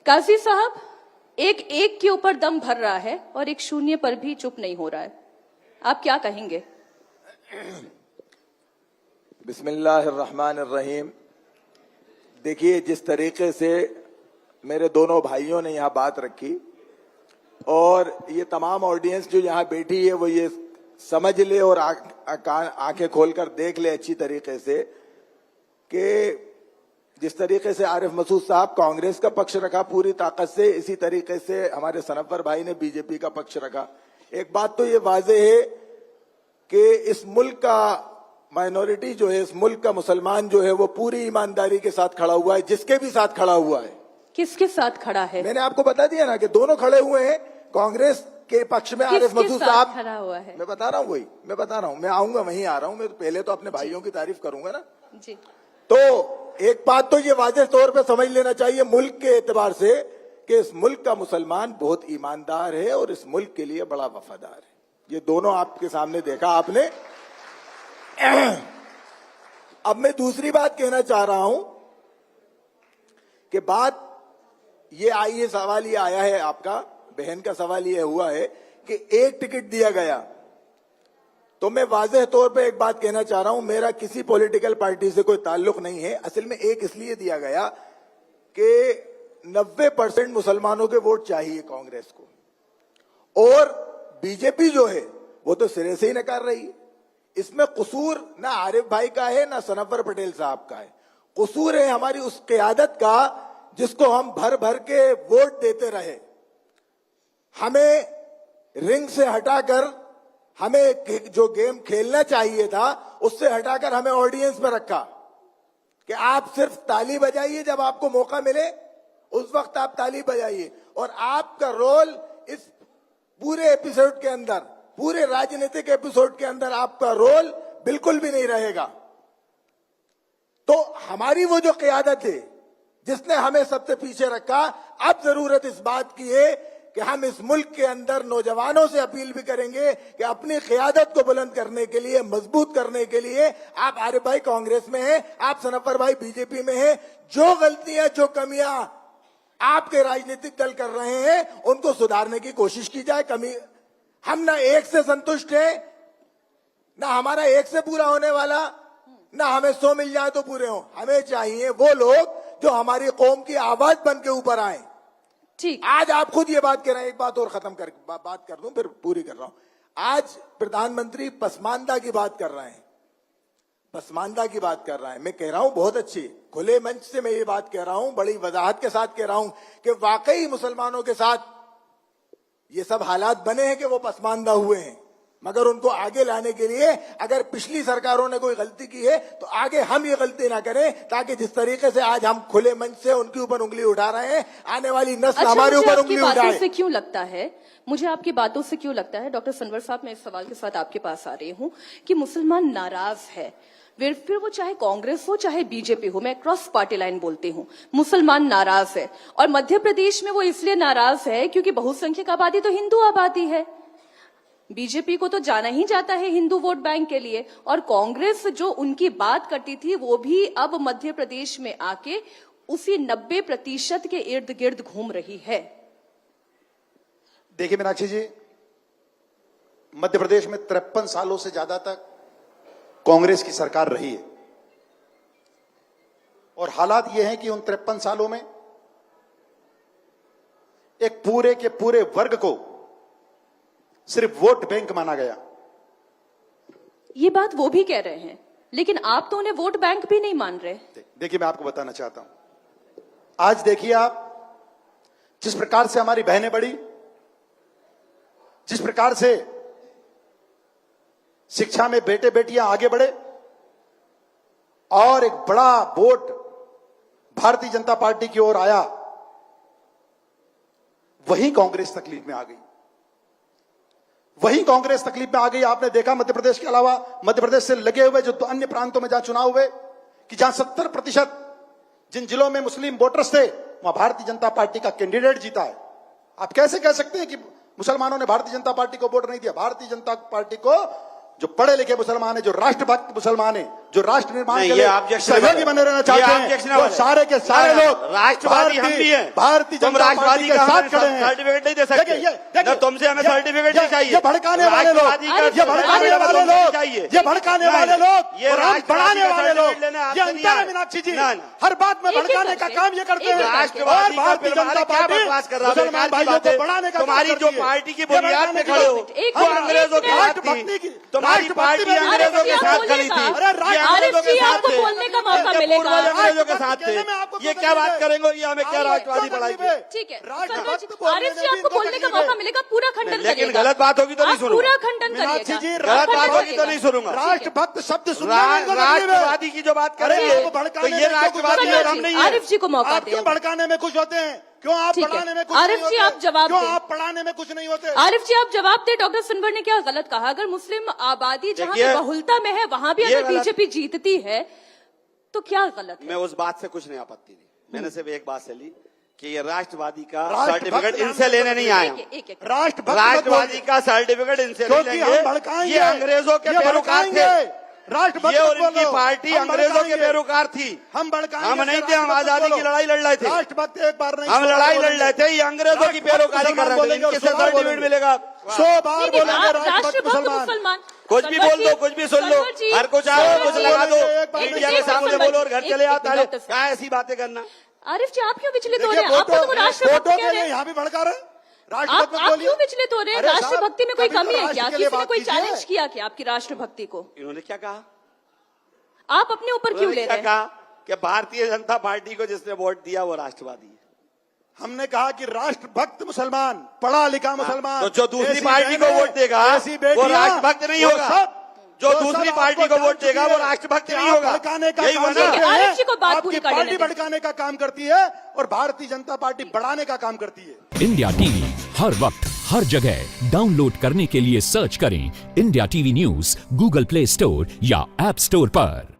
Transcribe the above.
काजी साहब, एक एक के ऊपर दम भर रहा है और एक शून्य पर भी चुप नहीं हो रहा है। आप क्या कहेंगे? बिस्मिल्लाहिर्रहमानिर्रहीम। देखिए, जिस तरीके से मेरे दोनों भाइयों ने यहाँ बात रखी और ये तमाम ऑडियंस जो यहाँ बैठी है वो ये समझ ले और आंखें खोलकर देख ले अच्छी तरीके से कि जिस तरीके से आरिफ मसूद साहब कांग्रेस का पक्ष रखा पूरी ताकत से, इसी तरीके से हमारे सनव्वर भाई ने बीजेपी का पक्ष रखा। एक बात तो ये वाजे है कि इस मुल्क का माइनॉरिटी जो है, इस मुल्क का मुसलमान जो है वो पूरी ईमानदारी के साथ खड़ा हुआ है। जिसके भी साथ खड़ा हुआ है। किसके साथ खड़ा है? मैंने आपको बता दिया ना कि दोनों खड़े हुए हैं। कांग्रेस के पक्ष में आरिफ मसूद साहब खड़ा हुआ है। मैं बता रहा हूँ, वही मैं बता रहा हूँ। मैं आऊंगा, वहीं आ रहा हूँ। मैं पहले तो अपने भाइयों की तारीफ करूंगा ना जी। तो एक बात तो ये वाज़ेह तौर पे समझ लेना चाहिए मुल्क के एतबार से कि इस मुल्क का मुसलमान बहुत ईमानदार है और इस मुल्क के लिए बड़ा वफादार है। ये दोनों आपके सामने देखा आपने। अब मैं दूसरी बात कहना चाह रहा हूं कि बात ये आई है, सवाल ये आया है, आपका बहन का सवाल ये हुआ है कि एक टिकट दिया गया। तो मैं वाज़ेह तौर पे एक बात कहना चाह रहा हूं, मेरा किसी पॉलिटिकल पार्टी से कोई ताल्लुक नहीं है। असल में एक इसलिए दिया गया कि 90% मुसलमानों के वोट चाहिए कांग्रेस को और बीजेपी जो है वो तो सिरे से ही नकार रही है। इसमें कसूर ना आरिफ भाई का है ना सनव्वर पटेल साहब का है। कसूर है हमारी उस क़यादत का जिसको हम भर भर के वोट देते रहे। हमें रिंग से हटाकर, हमें जो गेम खेलना चाहिए था उससे हटाकर हमें ऑडियंस में रखा कि आप सिर्फ ताली बजाइए, जब आपको मौका मिले उस वक्त आप ताली बजाइए। और आपका रोल इस पूरे एपिसोड के अंदर, पूरे राजनीतिक एपिसोड के अंदर आपका रोल बिल्कुल भी नहीं रहेगा। तो हमारी वो जो क़यादत है जिसने हमें सबसे पीछे रखा, अब जरूरत इस बात की है कि हम इस मुल्क के अंदर नौजवानों से अपील भी करेंगे कि अपनी क़यादत को बुलंद करने के लिए, मजबूत करने के लिए, आप आरिफ भाई कांग्रेस में हैं, आप सनव्वर भाई बीजेपी में हैं, जो गलतियां, जो कमियां आपके राजनीतिक दल कर रहे हैं उनको सुधारने की कोशिश की जाए। हम ना एक से संतुष्ट हैं, ना हमारा एक से पूरा होने वाला, ना हमें 100 मिल जाए तो पूरे हों। हमें चाहिए वो लोग जो हमारी कौम की आवाज बन के ऊपर आए। ठीक, आज आप खुद ये बात कह रहे हैं। एक बात और खत्म कर बात कर दूं, फिर पूरी कर रहा हूं। आज प्रधानमंत्री पसमानदा की बात कर रहे हैं, पसमानदा की बात कर रहा है। मैं कह रहा हूं बहुत अच्छी, खुले मंच से मैं ये बात कह रहा हूं, बड़ी वजाहत के साथ कह रहा हूं कि वाकई मुसलमानों के साथ ये सब हालात बने हैं कि वो पसमानदा हुए हैं। मगर उनको आगे लाने के लिए अगर पिछली सरकारों ने कोई गलती की है तो आगे हम ये गलती ना करें, ताकि जिस तरीके से आज हम खुले मंच से उनके ऊपर उंगली उठा रहे हैं, आने वाली नस्ल हमारे ऊपर उंगली उठाए। से क्यों लगता है, मुझे आपकी बातों से क्यों लगता है, डॉक्टर सनवर साहब, मैं इस सवाल के साथ आपके पास आ रही हूँ कि मुसलमान नाराज है, फिर वो चाहे कांग्रेस हो चाहे बीजेपी हो, मैं क्रॉस पार्टी लाइन बोलती हूँ, मुसलमान नाराज है। और मध्य प्रदेश में वो इसलिए नाराज है क्योंकि बहुसंख्यक आबादी तो हिंदू आबादी है। बीजेपी को तो जाना ही जाता है हिंदू वोट बैंक के लिए, और कांग्रेस जो उनकी बात करती थी वो भी अब मध्य प्रदेश में आके उसी 90% के इर्द गिर्द घूम रही है। देखिए मीनाक्षी जी, मध्य प्रदेश में 53 सालों से ज्यादा तक कांग्रेस की सरकार रही है और हालात ये हैं कि उन 53 सालों में एक पूरे के पूरे वर्ग को सिर्फ वोट बैंक माना गया। ये बात वो भी कह रहे हैं, लेकिन आप तो उन्हें वोट बैंक भी नहीं मान रहे। देखिए मैं आपको बताना चाहता हूं, आज देखिए आप जिस प्रकार से हमारी बहनें बढ़ी, जिस प्रकार से शिक्षा में बेटे बेटियां आगे बढ़े और एक बड़ा वोट भारतीय जनता पार्टी की ओर आया, वही कांग्रेस तकलीफ में आ गई, वही कांग्रेस तकलीफ में आ गई। आपने देखा मध्य प्रदेश के अलावा मध्य प्रदेश से लगे हुए जो अन्य प्रांतों में जहां चुनाव हुए कि जहां 70% जिन जिलों में मुस्लिम वोटर्स थे वहां भारतीय जनता पार्टी का कैंडिडेट जीता है। आप कैसे कह सकते हैं कि मुसलमानों ने भारतीय जनता पार्टी को वोट नहीं दिया? भारतीय जनता पार्टी को जो पढ़े लिखे मुसलमान है, जो राष्ट्रभक्त मुसलमान है, जो राष्ट्र निर्माण नहीं, के ये लिए objection सहयोगी है। बने रहना ये चाहते objection हैं, वो है। सारे के सारे ना, लोग राष्ट्रवादी हम भी हैं। भारतीय तुम जनता पार्टी राष्ट्रवादी के का साथ हमें खड़े हैं। सर्टिफिकेट नहीं दे सकते। देखिए, ना तुमसे हमें सर्टिफिकेट नहीं चाहिए। ये भड़काने वाले लोग, राष्ट्रवादी का ये भड़काने सर्टिफिकेट वाले तुमसे लोग, चाहिए। ये भड़काने नहीं, वाले लोग ये और हम राष्ट्रवादी बढ़ाने का वाले लोग, सर्टिफिकेट लेने ये आपसे नहीं अंतर है आए। मीनाक्षी जी। ना, ना। हर बात में एक-एक भड़काने का करके। काम ये करते हैं। राष्ट्रवादी और भारतीय जनता क्या पार्टी बकवास कर रहा है? मुसलमान भाइयों को बढ़ाने का काम तुम्हारी जो करती है। पार्टी की ये बुनियाद भड़काने पे खड़े हो, एक वो मिनट, अंग्रेजों के एक साथ राष्ट्रभक्ति थी। की- तुम्हारी पार्टी राष्ट्रभक्ति में अंग्रेजों के आरिफ जी, साथ आप खड़ी थी। बोलिएगा। अरे ये आरिफ अंग्रेजों जी, के साथ आपको थे। बोलने का मौका इनके मिलेगा। पूर्वज अंग्रेजों के साथ कहने में आपको थे। ये तो क्या बात तकलीफ है। करेंगे और ये हमें क्या राष्ट्रवादी पढ़ाएंगे? ठीक है राष्ट्रभक्त सरवर जी, बोलने आरिफ में जी भी आपको इनको बोलने का तकलीफ है। मौका मिलेगा, पूरा खंडन लेकिन करिएगा। गलत बात होगी तो नहीं आप सुनूंगा। पूरा खंडन मीनाक्षी करिएगा। जी, गलत बात खंडन होगी तो नहीं सुनूंगा। राष्ट्रभक्त शब्द सुनने में इनको तकलीफ है। राष्ट्रवादी की जो बात कर अरे रही है आपको तो भड़काने ये में क्यों राष्ट्रवादी गुस्सा और हम नहीं नहीं है? है। आरिफ जी को मौका आप क्यों दें। भड़काने में खुश होते हैं? क्यों आप ठीक है। बढ़ाने में खुश आरिफ नहीं होते? जी, आप जवाब क्यों दें। आप पढ़ाने में कुछ नहीं होते? आरिफ जी आप जवाब दे, डॉक्टर सनवर ने क्या गलत कहा? अगर मुस्लिम आबादी जहां पे देखिए, बहुलता में है वहां भी ये अगर गलत- बीजेपी जीतती है तो क्या गलत है? मैं उस बात से कुछ नहीं आपत्ति दी। मैंने सिर्फ एक बात से ली कि ये राष्ट्रवादी का राष्ट्रभक्त सर्टिफिकेट नाम इनसे से लेने नहीं आया। एक राष्ट्रभक्त राष्ट्रवादी का सर्टिफिकेट इनसे नहीं क्योंकि हम लेंगे। भड़काएंगे, ये अंग्रेजों के ये पैरोकार थे। भड़काएंगे। राष्ट्रभक्त ये और बोलो, इनकी पार्टी हम अंग्रेजों के भड़काएंगे। पैरोकार थी। हम भड़काएंगे, हम नहीं थे, हम राष्ट्रभक्त आजादी बोलो। की लड़ाई लड़ रहे थे। राष्ट्रभक्त एक बार नहीं, हम 100 लड़ाई बार लड़ रहे थे, ये अंग्रेजों की पैरोकारी कर रहे थे। बोलेंगे और इनके 100 बार सर्टिफिकेट बोलेंगे। मिलेगा। 100 बार नहीं, नहीं, बोलेंगे आप राष्ट्रभक्त राष्ट्रभक्त मुसलमान। मुसलमान कुछ भी बोल दो, कुछ भी सुन लो, सरवर जी, हर कुछ आओ, सरवर कुछ जी, लगा दो, एक बार इंडिया नहीं, के सामने सरवर बोलो और जी, घर चले एक आता है। डॉक्टर क्या ऐसी बातें करना? आरिफ जी आप क्यों विचलित हो देखिए, रहे हैं? आपको तो वो राष्ट्रभक्त फोटो कह के रहे लिए हैं। यहाँ भी भड़का रहे हैं। आप राष्ट्रभक्त मत आप बोलिए। क्यों विचलित हो रहे हैं? अरे साहब, राष्ट्रभक्ति में कोई कभी तो कमी है क्या? राष्ट्र के लिए किसी ने बात कोई कीजिए। चैलेंज किया क्या आपकी राष्ट्रभक्ति को? इन्होंने क्या कहा? आप अपने ऊपर क्यों ले क्या रहे हैं? कहा कि भारतीय जनता पार्टी को जिसने वोट दिया वो राष्ट्रवादी है। हमने कहा कि राष्ट्रभक्त मुसलमान, पढ़ा लिखा मुसलमान, तो जो दूसरी ऐसी पार्टी को बहनें, वोट देगा ऐसी वो बेटियां, राष्ट्रभक्त नहीं वो होगा। सब- जो वो दूसरी सब पार्टी आपको को वोट जान देगा चुकी वो है राष्ट्रभक्त कि नहीं आप होगा। भड़काने का यही काम हुआ ना? करते हैं। आरिफ जी को बात आपकी पूरी करने पार्टी दें। भड़काने का काम करती है और भारतीय जनता पार्टी बढ़ाने का काम करती है। इंडिया टीवी हर वक्त हर जगह डाउनलोड करने के लिए सर्च करें India TV news Google play store या ऐप स्टोर पर।